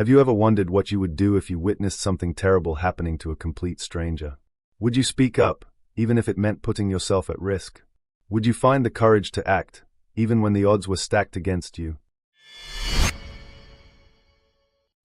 Have you ever wondered what you would do if you witnessed something terrible happening to a complete stranger? Would you speak up, even if it meant putting yourself at risk? Would you find the courage to act, even when the odds were stacked against you?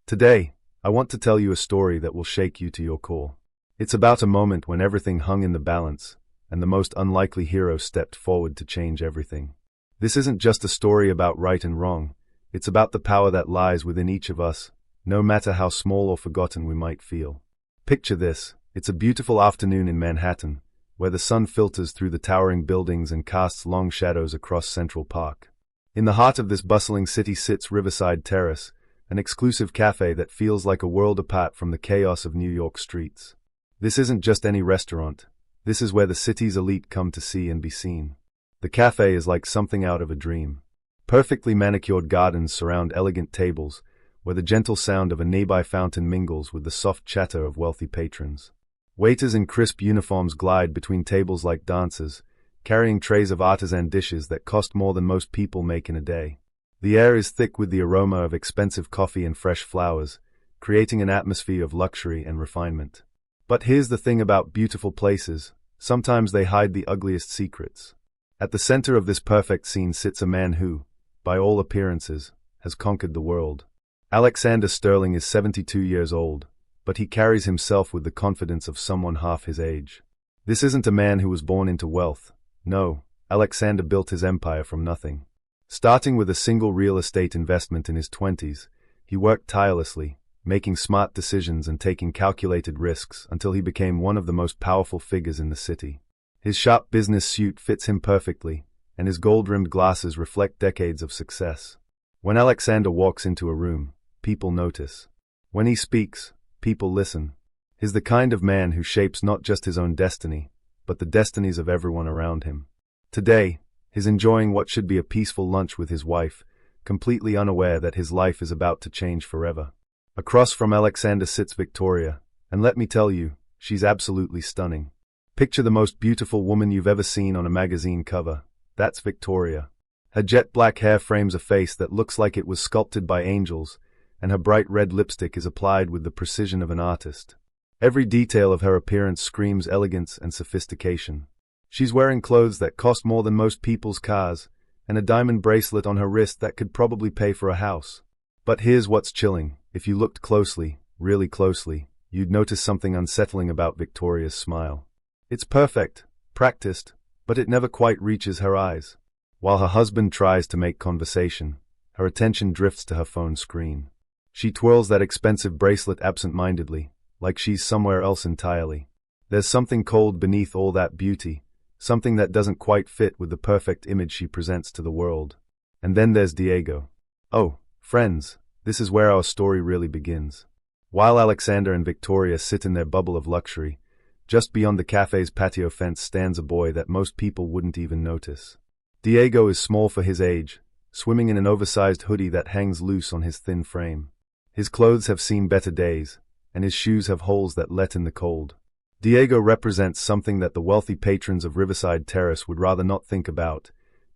Today, I want to tell you a story that will shake you to your core. It's about a moment when everything hung in the balance, and the most unlikely hero stepped forward to change everything. This isn't just a story about right and wrong. It's about the power that lies within each of us, no matter how small or forgotten we might feel. Picture this. It's a beautiful afternoon in Manhattan, where the sun filters through the towering buildings and casts long shadows across Central Park. In the heart of this bustling city sits Riverside Terrace, an exclusive cafe that feels like a world apart from the chaos of New York streets. This isn't just any restaurant. This is where the city's elite come to see and be seen. The cafe is like something out of a dream. Perfectly manicured gardens surround elegant tables, where the gentle sound of a nearby fountain mingles with the soft chatter of wealthy patrons. Waiters in crisp uniforms glide between tables like dancers, carrying trays of artisan dishes that cost more than most people make in a day. The air is thick with the aroma of expensive coffee and fresh flowers, creating an atmosphere of luxury and refinement. But here's the thing about beautiful places: sometimes they hide the ugliest secrets. At the center of this perfect scene sits a man who, by all appearances, has conquered the world. Alexander Sterling is 72 years old, but he carries himself with the confidence of someone half his age. This isn't a man who was born into wealth. No, Alexander built his empire from nothing. Starting with a single real estate investment in his 20s, he worked tirelessly, making smart decisions and taking calculated risks until he became one of the most powerful figures in the city. His sharp business suit fits him perfectly, and his gold-rimmed glasses reflect decades of success. When Alexander walks into a room, people notice. When he speaks, people listen. He's the kind of man who shapes not just his own destiny, but the destinies of everyone around him. Today, he's enjoying what should be a peaceful lunch with his wife, completely unaware that his life is about to change forever. Across from Alexander sits Victoria, and let me tell you, she's absolutely stunning. Picture the most beautiful woman you've ever seen on a magazine cover. That's Victoria. Her jet black hair frames a face that looks like it was sculpted by angels, and her bright red lipstick is applied with the precision of an artist. Every detail of her appearance screams elegance and sophistication. She's wearing clothes that cost more than most people's cars, and a diamond bracelet on her wrist that could probably pay for a house. But here's what's chilling. If you looked closely, really closely, you'd notice something unsettling about Victoria's smile. It's perfect, practiced, but it never quite reaches her eyes. While her husband tries to make conversation, her attention drifts to her phone screen. She twirls that expensive bracelet absent-mindedly, like she's somewhere else entirely. There's something cold beneath all that beauty, something that doesn't quite fit with the perfect image she presents to the world. And then there's Diego. Oh, friends, this is where our story really begins. While Alexander and Victoria sit in their bubble of luxury, just beyond the cafe's patio fence stands a boy that most people wouldn't even notice. Diego is small for his age, swimming in an oversized hoodie that hangs loose on his thin frame. His clothes have seen better days, and his shoes have holes that let in the cold. Diego represents something that the wealthy patrons of Riverside Terrace would rather not think about: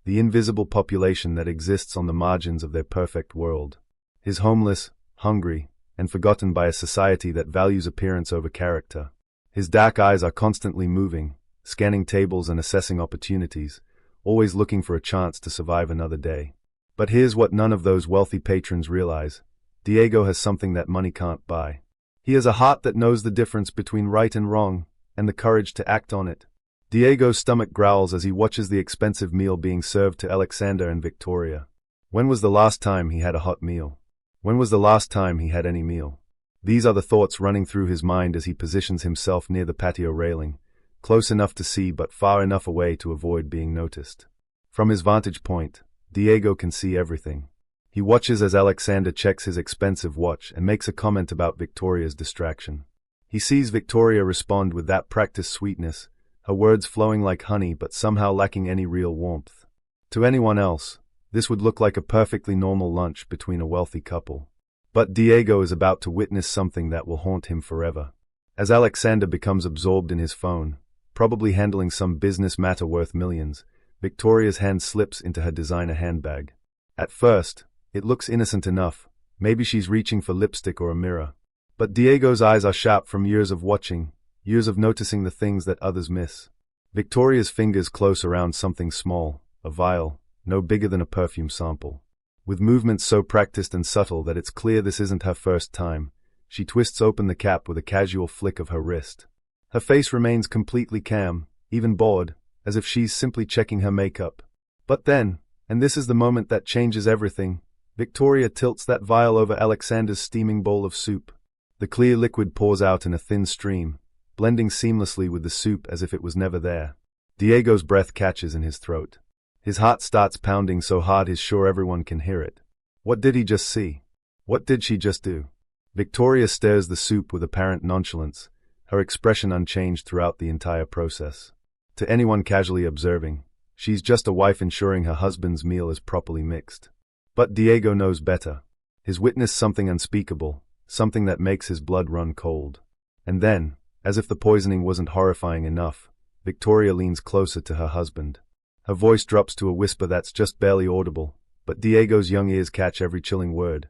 the invisible population that exists on the margins of their perfect world. He's homeless, hungry, and forgotten by a society that values appearance over character. His dark eyes are constantly moving, scanning tables and assessing opportunities, always looking for a chance to survive another day. But here's what none of those wealthy patrons realize: Diego has something that money can't buy. He has a heart that knows the difference between right and wrong, and the courage to act on it. Diego's stomach growls as he watches the expensive meal being served to Alexander and Victoria. When was the last time he had a hot meal? When was the last time he had any meal? These are the thoughts running through his mind as he positions himself near the patio railing, close enough to see but far enough away to avoid being noticed. From his vantage point, Diego can see everything. He watches as Alexander checks his expensive watch and makes a comment about Victoria's distraction. He sees Victoria respond with that practiced sweetness, her words flowing like honey but somehow lacking any real warmth. To anyone else, this would look like a perfectly normal lunch between a wealthy couple. But Diego is about to witness something that will haunt him forever. As Alexander becomes absorbed in his phone, probably handling some business matter worth millions, Victoria's hand slips into her designer handbag. At first, it looks innocent enough, Maybe she's reaching for lipstick or a mirror. But Diego's eyes are sharp from years of watching, years of noticing the things that others miss. Victoria's fingers close around something small, a vial, no bigger than a perfume sample. With movements so practiced and subtle that it's clear this isn't her first time, she twists open the cap with a casual flick of her wrist. Her face remains completely calm, even bored, as if she's simply checking her makeup. But then, and this is the moment that changes everything, Victoria tilts that vial over Alexander's steaming bowl of soup. The clear liquid pours out in a thin stream, blending seamlessly with the soup as if it was never there. Diego's breath catches in his throat. His heart starts pounding so hard he's sure everyone can hear it. What did he just see? What did she just do? Victoria stirs the soup with apparent nonchalance, her expression unchanged throughout the entire process. To anyone casually observing, she's just a wife ensuring her husband's meal is properly mixed. But Diego knows better. He's witnessed something unspeakable, something that makes his blood run cold. And then, as if the poisoning wasn't horrifying enough, Victoria leans closer to her husband. Her voice drops to a whisper that's just barely audible, but Diego's young ears catch every chilling word.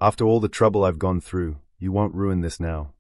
After all the trouble I've gone through, you won't ruin this now.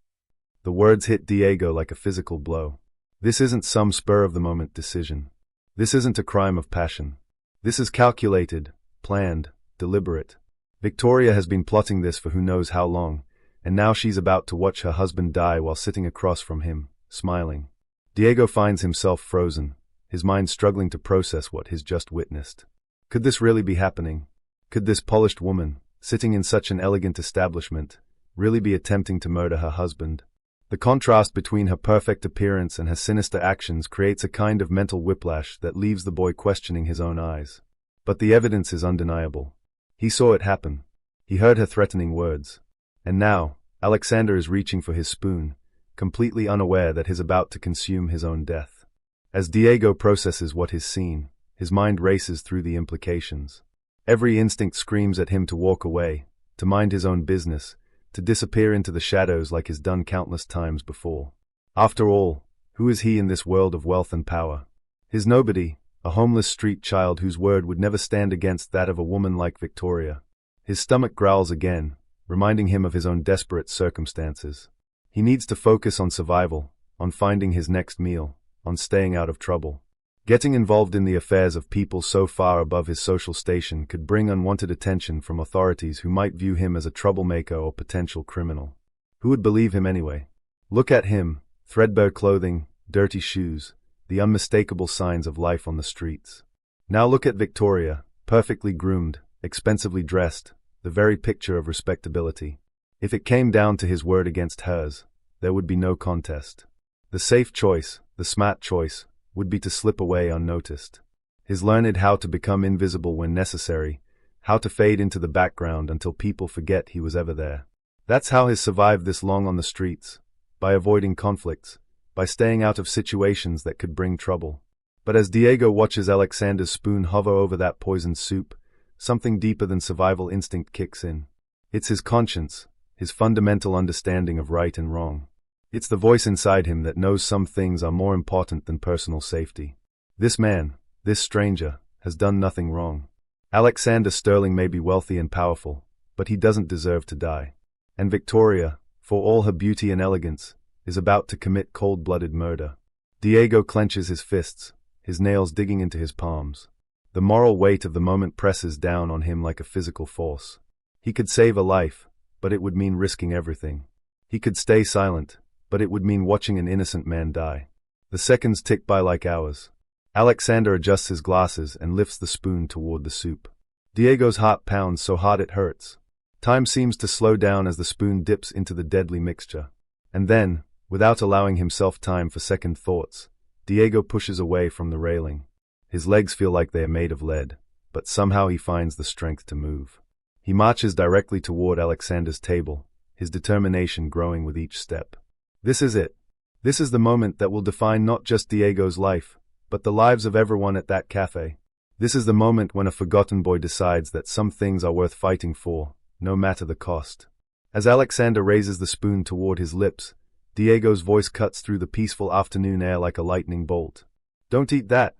The words hit Diego like a physical blow. This isn't some spur-of-the-moment decision. This isn't a crime of passion. This is calculated, planned, deliberate. Victoria has been plotting this for who knows how long, and now she's about to watch her husband die while sitting across from him, smiling. Diego finds himself frozen, his mind struggling to process what he's just witnessed. Could this really be happening? Could this polished woman, sitting in such an elegant establishment, really be attempting to murder her husband? The contrast between her perfect appearance and her sinister actions creates a kind of mental whiplash that leaves the boy questioning his own eyes. But the evidence is undeniable. He saw it happen. He heard her threatening words. And now, Alexander is reaching for his spoon, completely unaware that he's about to consume his own death. As Diego processes what he's seen, his mind races through the implications. Every instinct screams at him to walk away, to mind his own business, to disappear into the shadows like he's done countless times before. After all, who is he in this world of wealth and power? He's nobody, a homeless street child whose word would never stand against that of a woman like Victoria. His stomach growls again, reminding him of his own desperate circumstances. He needs to focus on survival, on finding his next meal, on staying out of trouble. Getting involved in the affairs of people so far above his social station could bring unwanted attention from authorities who might view him as a troublemaker or potential criminal. Who would believe him anyway? Look at him, threadbare clothing, dirty shoes, the unmistakable signs of life on the streets. Now look at Victoria, perfectly groomed, expensively dressed, the very picture of respectability. If it came down to his word against hers, there would be no contest. The safe choice, the smart choice, would be to slip away unnoticed. He's learned how to become invisible when necessary, how to fade into the background until people forget he was ever there. That's how he's survived this long on the streets, by avoiding conflicts, by staying out of situations that could bring trouble. But as Diego watches Alexander's spoon hover over that poisoned soup, something deeper than survival instinct kicks in. It's his conscience, his fundamental understanding of right and wrong. It's the voice inside him that knows some things are more important than personal safety. This man, this stranger, has done nothing wrong. Alexander Sterling may be wealthy and powerful, but he doesn't deserve to die. And Victoria, for all her beauty and elegance, is about to commit cold-blooded murder. Diego clenches his fists, his nails digging into his palms. The moral weight of the moment presses down on him like a physical force. He could save a life, but it would mean risking everything. He could stay silent, but it would mean watching an innocent man die. The seconds tick by like hours. Alexander adjusts his glasses and lifts the spoon toward the soup. Diego's heart pounds so hard it hurts. Time seems to slow down as the spoon dips into the deadly mixture. And then, without allowing himself time for second thoughts, Diego pushes away from the railing. His legs feel like they are made of lead, but somehow he finds the strength to move. He marches directly toward Alexander's table, his determination growing with each step. This is it. This is the moment that will define not just Diego's life, but the lives of everyone at that cafe. This is the moment when a forgotten boy decides that some things are worth fighting for, no matter the cost. As Alexander raises the spoon toward his lips, Diego's voice cuts through the peaceful afternoon air like a lightning bolt. Don't eat that.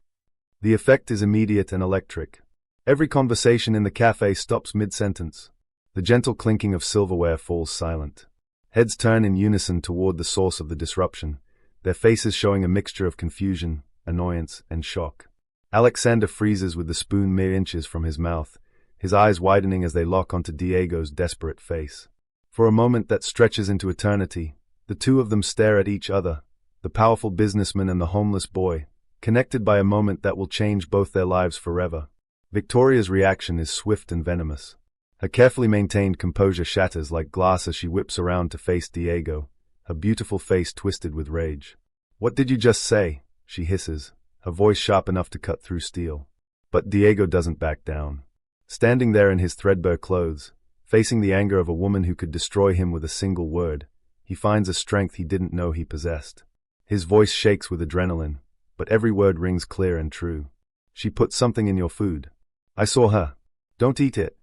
The effect is immediate and electric. Every conversation in the cafe stops mid-sentence. The gentle clinking of silverware falls silent. Heads turn in unison toward the source of the disruption, their faces showing a mixture of confusion, annoyance, and shock. Alexander freezes with the spoon mere inches from his mouth, his eyes widening as they lock onto Diego's desperate face. For a moment that stretches into eternity, the two of them stare at each other, the powerful businessman and the homeless boy, connected by a moment that will change both their lives forever. Victoria's reaction is swift and venomous. Her carefully maintained composure shatters like glass as she whips around to face Diego, her beautiful face twisted with rage. "What did you just say?" she hisses, her voice sharp enough to cut through steel. But Diego doesn't back down. Standing there in his threadbare clothes, facing the anger of a woman who could destroy him with a single word, he finds a strength he didn't know he possessed. His voice shakes with adrenaline, but every word rings clear and true. "She put something in your food. I saw her. Don't eat it."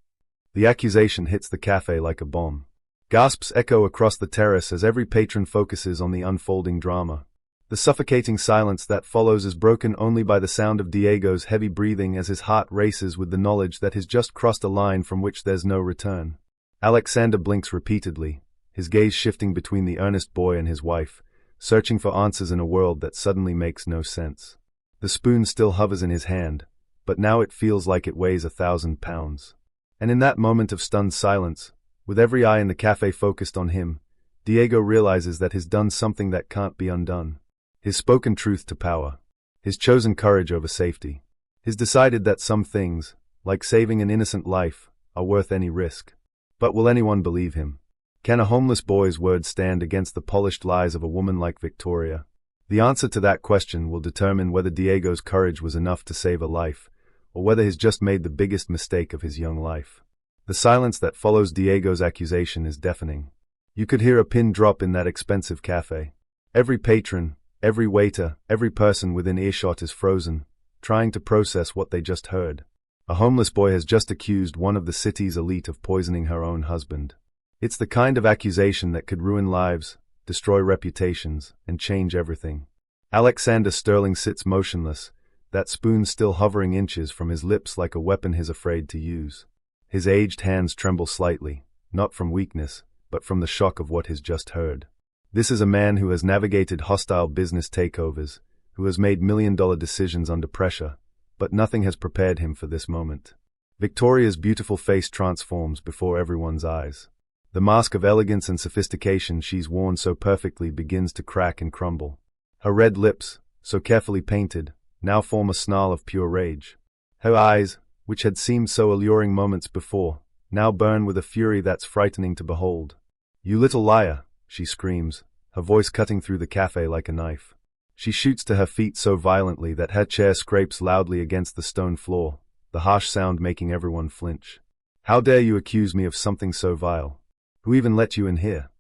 The accusation hits the cafe like a bomb. Gasps echo across the terrace as every patron focuses on the unfolding drama. The suffocating silence that follows is broken only by the sound of Diego's heavy breathing as his heart races with the knowledge that he's just crossed a line from which there's no return. Alexander blinks repeatedly, his gaze shifting between the earnest boy and his wife, searching for answers in a world that suddenly makes no sense. The spoon still hovers in his hand, but now it feels like it weighs 1,000 pounds. And in that moment of stunned silence, with every eye in the cafe focused on him, Diego realizes that he's done something that can't be undone. His spoken truth to power. His chosen courage over safety. He's decided that some things, like saving an innocent life, are worth any risk. But will anyone believe him? Can a homeless boy's words stand against the polished lies of a woman like Victoria? The answer to that question will determine whether Diego's courage was enough to save a life, or whether he's just made the biggest mistake of his young life. The silence that follows Diego's accusation is deafening. You could hear a pin drop in that expensive cafe. Every patron, every waiter, every person within earshot is frozen, trying to process what they just heard. A homeless boy has just accused one of the city's elite of poisoning her own husband. It's the kind of accusation that could ruin lives, destroy reputations, and change everything. Alexander Sterling sits motionless, that spoon still hovering inches from his lips like a weapon he's afraid to use. His aged hands tremble slightly, not from weakness, but from the shock of what he's just heard. This is a man who has navigated hostile business takeovers, who has made million-dollar decisions under pressure, but nothing has prepared him for this moment. Victoria's beautiful face transforms before everyone's eyes. The mask of elegance and sophistication she's worn so perfectly begins to crack and crumble. Her red lips, so carefully painted, now form a snarl of pure rage. Her eyes, which had seemed so alluring moments before, now burn with a fury that's frightening to behold. "You little liar," she screams, her voice cutting through the cafe like a knife. She shoots to her feet so violently that her chair scrapes loudly against the stone floor, the harsh sound making everyone flinch. "How dare you accuse me of something so vile? Who even let you in here?"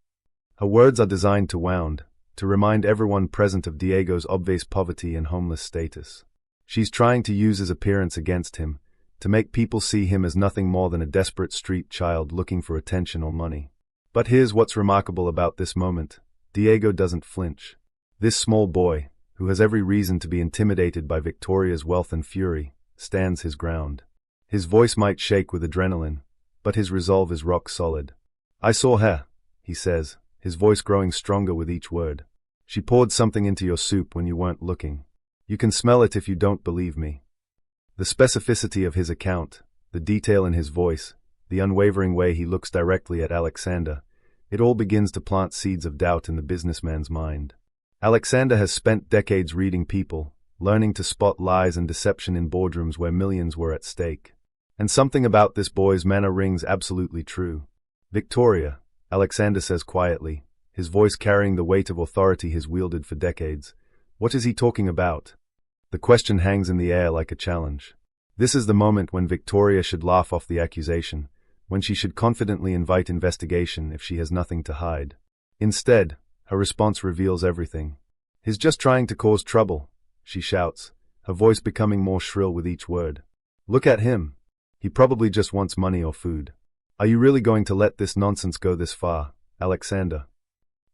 Her words are designed to wound, to remind everyone present of Diego's obvious poverty and homeless status. She's trying to use his appearance against him, to make people see him as nothing more than a desperate street child looking for attention or money. But here's what's remarkable about this moment. Diego doesn't flinch. This small boy, who has every reason to be intimidated by Victoria's wealth and fury, stands his ground. His voice might shake with adrenaline, but his resolve is rock solid. "I saw her," he says, his voice growing stronger with each word. "She poured something into your soup when you weren't looking. You can smell it if you don't believe me." The specificity of his account, the detail in his voice, the unwavering way he looks directly at Alexander, it all begins to plant seeds of doubt in the businessman's mind. Alexander has spent decades reading people, learning to spot lies and deception in boardrooms where millions were at stake. And something about this boy's manner rings absolutely true. "Victoria," Alexander says quietly, his voice carrying the weight of authority he's wielded for decades. What is he talking about? The question hangs in the air like a challenge. This is the moment when Victoria should laugh off the accusation, when she should confidently invite investigation if she has nothing to hide. Instead, her response reveals everything. "He's just trying to cause trouble," she shouts, her voice becoming more shrill with each word. "Look at him. He probably just wants money or food. Are you really going to let this nonsense go this far, Alexander?"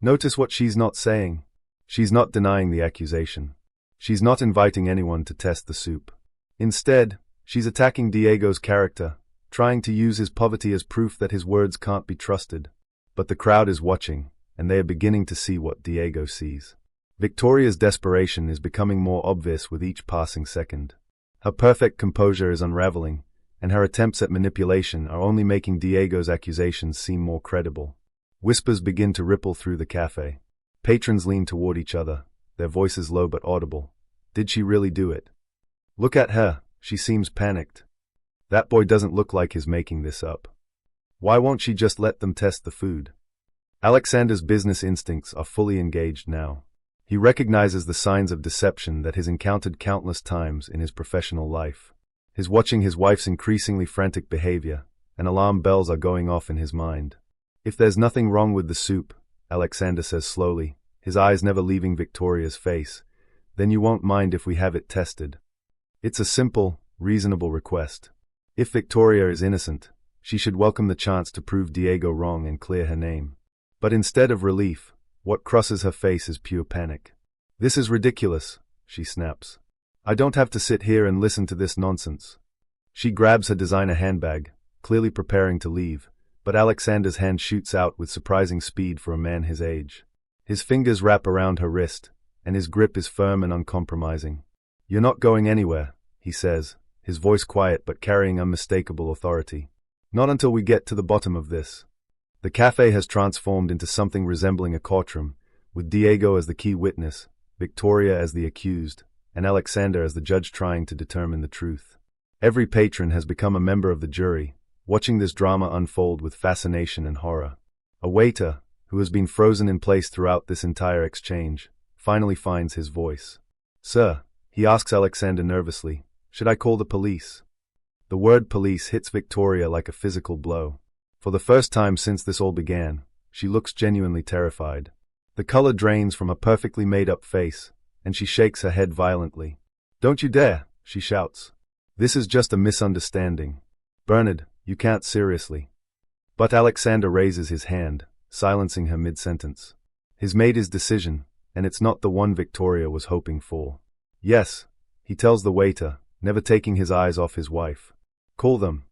Notice what she's not saying. She's not denying the accusation. She's not inviting anyone to test the soup. Instead, she's attacking Diego's character, trying to use his poverty as proof that his words can't be trusted. But the crowd is watching, and they are beginning to see what Diego sees. Victoria's desperation is becoming more obvious with each passing second. Her perfect composure is unraveling, and her attempts at manipulation are only making Diego's accusations seem more credible. Whispers begin to ripple through the cafe. Patrons lean toward each other, their voices low but audible. Did she really do it? Look at her, she seems panicked. That boy doesn't look like he's making this up. Why won't she just let them test the food? Alexander's business instincts are fully engaged now. He recognizes the signs of deception that he's encountered countless times in his professional life. He's watching his wife's increasingly frantic behavior, and alarm bells are going off in his mind. If there's nothing wrong with the soup, Alexander says slowly, his eyes never leaving Victoria's face, then you won't mind if we have it tested. It's a simple, reasonable request. If Victoria is innocent, she should welcome the chance to prove Diego wrong and clear her name. But instead of relief, what crosses her face is pure panic. This is ridiculous, she snaps. I don't have to sit here and listen to this nonsense. She grabs her designer handbag, clearly preparing to leave, but Alexander's hand shoots out with surprising speed for a man his age. His fingers wrap around her wrist, and his grip is firm and uncompromising. You're not going anywhere, he says, his voice quiet but carrying unmistakable authority. Not until we get to the bottom of this. The cafe has transformed into something resembling a courtroom, with Diego as the key witness, Victoria as the accused, and Alexander as the judge trying to determine the truth. Every patron has become a member of the jury, watching this drama unfold with fascination and horror. A waiter, who has been frozen in place throughout this entire exchange, finally finds his voice. Sir, he asks Alexander nervously, should I call the police? The word police hits Victoria like a physical blow. For the first time since this all began, she looks genuinely terrified. The color drains from her perfectly made-up face, and she shakes her head violently. Don't you dare, she shouts. This is just a misunderstanding. Bernard, you can't seriously. But Alexander raises his hand, silencing her mid-sentence. He's made his decision, and it's not the one Victoria was hoping for. Yes, he tells the waiter, never taking his eyes off his wife. Call them.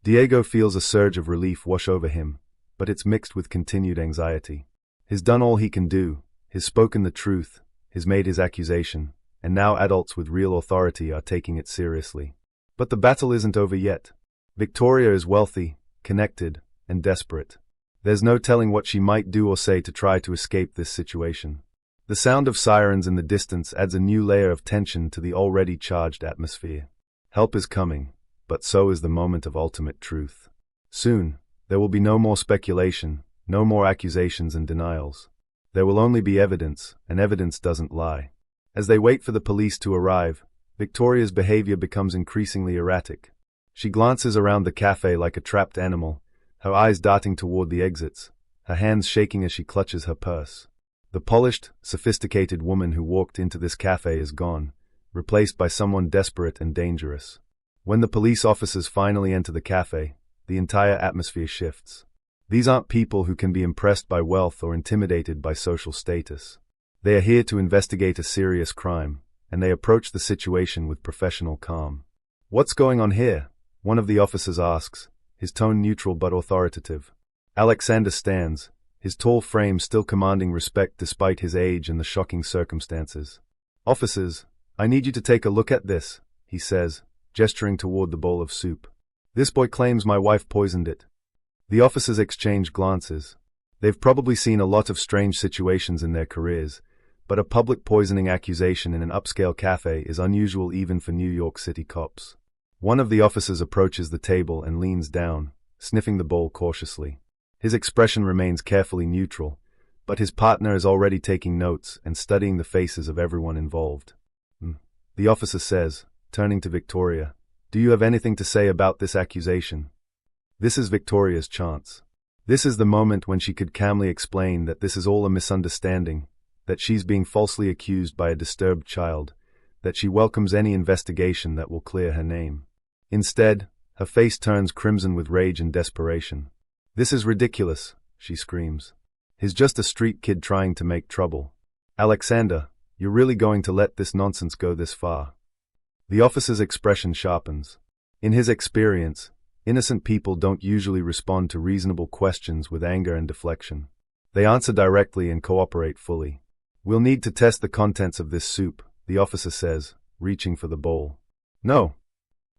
Diego feels a surge of relief wash over him, but it's mixed with continued anxiety. He's done all he can do, he's spoken the truth, he's made his accusation, and now adults with real authority are taking it seriously. But the battle isn't over yet. Victoria is wealthy, connected, and desperate. There's no telling what she might do or say to try to escape this situation. The sound of sirens in the distance adds a new layer of tension to the already charged atmosphere. Help is coming, but so is the moment of ultimate truth. Soon, there will be no more speculation, no more accusations and denials. There will only be evidence, and evidence doesn't lie. As they wait for the police to arrive, Victoria's behavior becomes increasingly erratic. She glances around the cafe like a trapped animal, her eyes darting toward the exits, her hands shaking as she clutches her purse. The polished, sophisticated woman who walked into this cafe is gone, replaced by someone desperate and dangerous. When the police officers finally enter the cafe, the entire atmosphere shifts. These aren't people who can be impressed by wealth or intimidated by social status. They are here to investigate a serious crime, and they approach the situation with professional calm. What's going on here? One of the officers asks, his tone neutral but authoritative. Alexander stands, his tall frame still commanding respect despite his age and the shocking circumstances. Officers, I need you to take a look at this, he says, gesturing toward the bowl of soup. This boy claims my wife poisoned it. The officers exchange glances. They've probably seen a lot of strange situations in their careers, but a public poisoning accusation in an upscale cafe is unusual even for New York City cops. One of the officers approaches the table and leans down, sniffing the bowl cautiously. His expression remains carefully neutral, but his partner is already taking notes and studying the faces of everyone involved. The officer says, turning to Victoria, "Do you have anything to say about this accusation?" This is Victoria's chance. This is the moment when she could calmly explain that this is all a misunderstanding, that she's being falsely accused by a disturbed child, that she welcomes any investigation that will clear her name. Instead, her face turns crimson with rage and desperation. "This is ridiculous," she screams. "He's just a street kid trying to make trouble. Alexander, you're really going to let this nonsense go this far?" The officer's expression sharpens. In his experience, Innocent people don't usually respond to reasonable questions with anger and deflection. They answer directly and cooperate fully. We'll need to test the contents of this soup, the officer says, reaching for the bowl. No!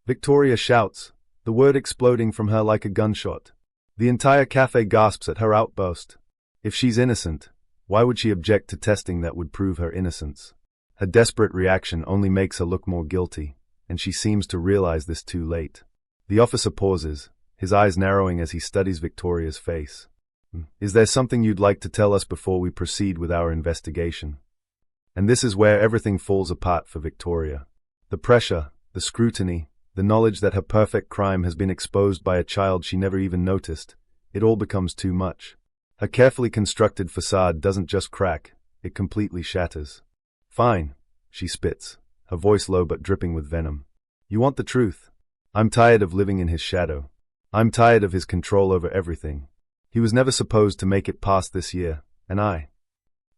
Victoria shouts, the word exploding from her like a gunshot. The entire cafe gasps at her outburst. If she's innocent, why would she object to testing that would prove her innocence? Her desperate reaction only makes her look more guilty, and she seems to realize this too late. The officer pauses, his eyes narrowing as he studies Victoria's face. Is there something you'd like to tell us before we proceed with our investigation? And this is where everything falls apart for Victoria. The pressure, the scrutiny, the knowledge that her perfect crime has been exposed by a child she never even noticed, it all becomes too much. Her carefully constructed facade doesn't just crack, it completely shatters. Fine, she spits, her voice low but dripping with venom. You want the truth? I'm tired of living in his shadow. I'm tired of his control over everything. He was never supposed to make it past this year, and I.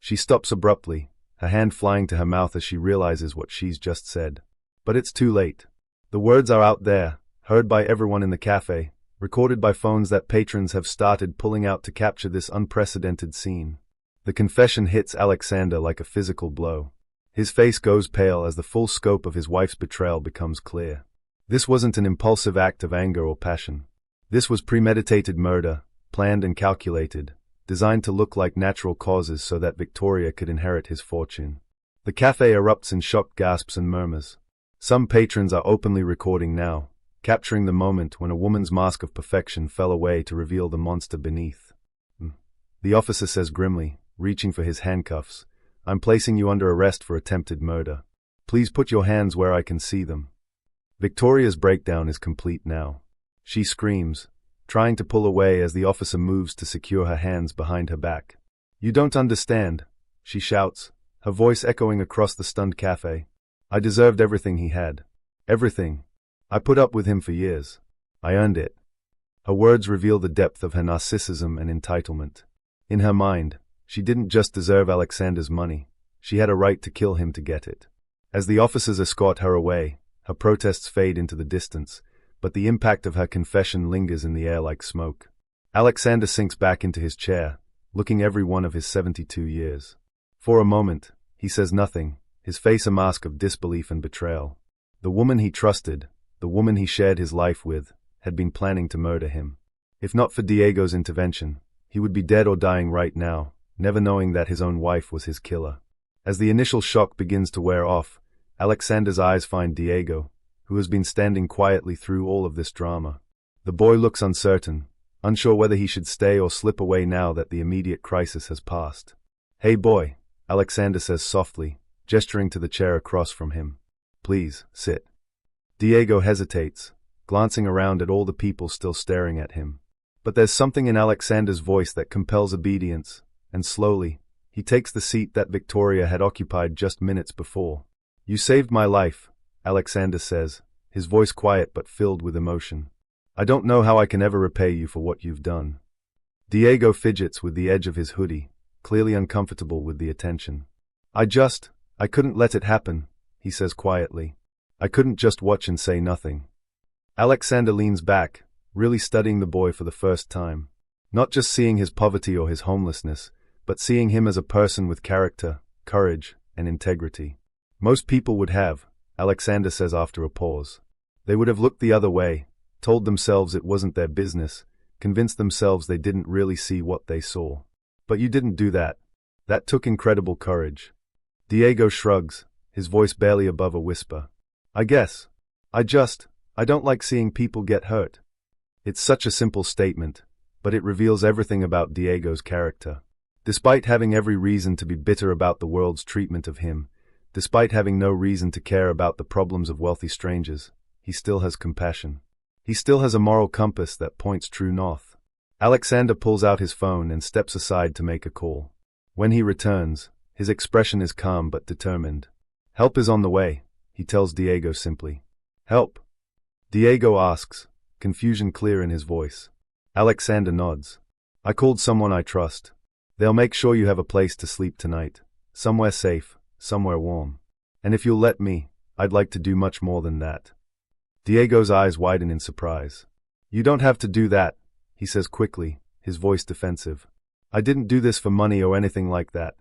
She stops abruptly, her hand flying to her mouth as she realizes what she's just said. But it's too late. The words are out there, heard by everyone in the cafe, recorded by phones that patrons have started pulling out to capture this unprecedented scene. The confession hits Alexander like a physical blow. His face goes pale as the full scope of his wife's betrayal becomes clear. This wasn't an impulsive act of anger or passion. This was premeditated murder, planned and calculated, designed to look like natural causes so that Victoria could inherit his fortune. The cafe erupts in shocked gasps and murmurs. Some patrons are openly recording now, capturing the moment when a woman's mask of perfection fell away to reveal the monster beneath. The officer says grimly, reaching for his handcuffs, I'm placing you under arrest for attempted murder. Please put your hands where I can see them. Victoria's breakdown is complete now. She screams, trying to pull away as the officer moves to secure her hands behind her back. You don't understand, she shouts, her voice echoing across the stunned cafe. I deserved everything he had. Everything. I put up with him for years. I earned it. Her words reveal the depth of her narcissism and entitlement. In her mind, she didn't just deserve Alexander's money, she had a right to kill him to get it. As the officers escort her away, her protests fade into the distance, but the impact of her confession lingers in the air like smoke. Alexander sinks back into his chair, looking every one of his 72 years. For a moment, he says nothing, his face a mask of disbelief and betrayal. The woman he trusted, the woman he shared his life with, had been planning to murder him. If not for Diego's intervention, he would be dead or dying right now, never knowing that his own wife was his killer. As the initial shock begins to wear off, Alexander's eyes find Diego, who has been standing quietly through all of this drama. The boy looks uncertain, unsure whether he should stay or slip away now that the immediate crisis has passed. Hey boy, Alexander says softly, gesturing to the chair across from him. Please, sit. Diego hesitates, glancing around at all the people still staring at him. But there's something in Alexander's voice that compels obedience, and slowly, he takes the seat that Victoria had occupied just minutes before. You saved my life, Alexander says, his voice quiet but filled with emotion. I don't know how I can ever repay you for what you've done. Diego fidgets with the edge of his hoodie, clearly uncomfortable with the attention. I couldn't let it happen, he says quietly. I couldn't just watch and say nothing. Alexander leans back, really studying the boy for the first time. Not just seeing his poverty or his homelessness, but seeing him as a person with character, courage, and integrity. Most people would have, Alexander says after a pause. They would have looked the other way, told themselves it wasn't their business, convinced themselves they didn't really see what they saw. But you didn't do that. That took incredible courage. Diego shrugs, his voice barely above a whisper. I don't like seeing people get hurt. It's such a simple statement, but it reveals everything about Diego's character. Despite having every reason to be bitter about the world's treatment of him, despite having no reason to care about the problems of wealthy strangers, he still has compassion. He still has a moral compass that points true north. Alexander pulls out his phone and steps aside to make a call. When he returns, his expression is calm but determined. Help is on the way, he tells Diego simply. Help? Diego asks, confusion clear in his voice. Alexander nods. I called someone I trust. They'll make sure you have a place to sleep tonight. Somewhere safe, somewhere warm. And if you'll let me, I'd like to do much more than that. Diego's eyes widen in surprise. You don't have to do that, he says quickly, his voice defensive. I didn't do this for money or anything like that.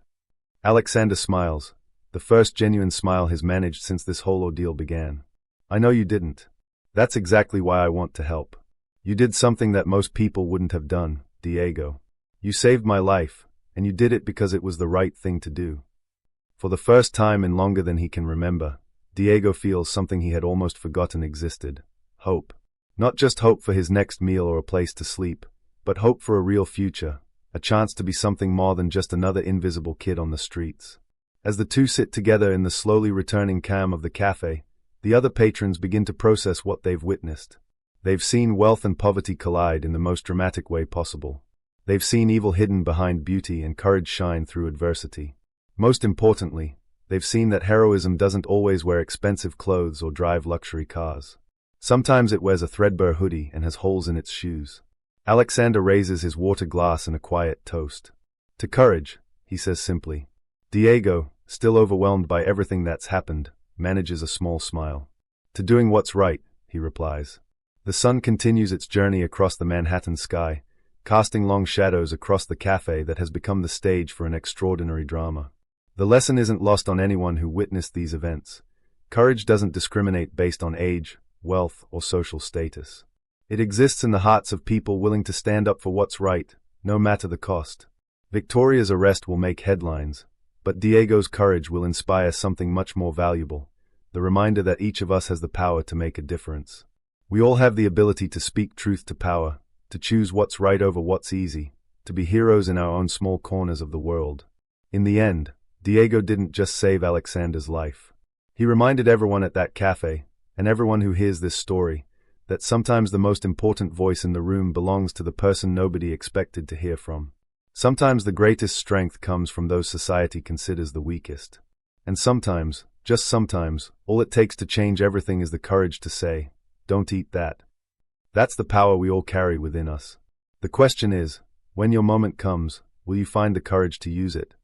Alexander smiles, the first genuine smile he's managed since this whole ordeal began. I know you didn't. That's exactly why I want to help. You did something that most people wouldn't have done, Diego. You saved my life, and you did it because it was the right thing to do. For the first time in longer than he can remember, Diego feels something he had almost forgotten existed. Hope. Not just hope for his next meal or a place to sleep, but hope for a real future, a chance to be something more than just another invisible kid on the streets. As the two sit together in the slowly returning calm of the cafe, the other patrons begin to process what they've witnessed. They've seen wealth and poverty collide in the most dramatic way possible. They've seen evil hidden behind beauty and courage shine through adversity. Most importantly, they've seen that heroism doesn't always wear expensive clothes or drive luxury cars. Sometimes it wears a threadbare hoodie and has holes in its shoes. Alexander raises his water glass in a quiet toast. To courage, he says simply. Diego, still overwhelmed by everything that's happened, manages a small smile. To doing what's right, he replies. The sun continues its journey across the Manhattan sky, casting long shadows across the cafe that has become the stage for an extraordinary drama. The lesson isn't lost on anyone who witnessed these events. Courage doesn't discriminate based on age, wealth, or social status. It exists in the hearts of people willing to stand up for what's right, no matter the cost. Victoria's arrest will make headlines, but Diego's courage will inspire something much more valuable, the reminder that each of us has the power to make a difference. We all have the ability to speak truth to power, to choose what's right over what's easy, to be heroes in our own small corners of the world. In the end, Diego didn't just save Alexander's life. He reminded everyone at that cafe, and everyone who hears this story, that sometimes the most important voice in the room belongs to the person nobody expected to hear from. Sometimes the greatest strength comes from those society considers the weakest. And sometimes, just sometimes, all it takes to change everything is the courage to say, "Don't eat that." That's the power we all carry within us. The question is, when your moment comes, will you find the courage to use it?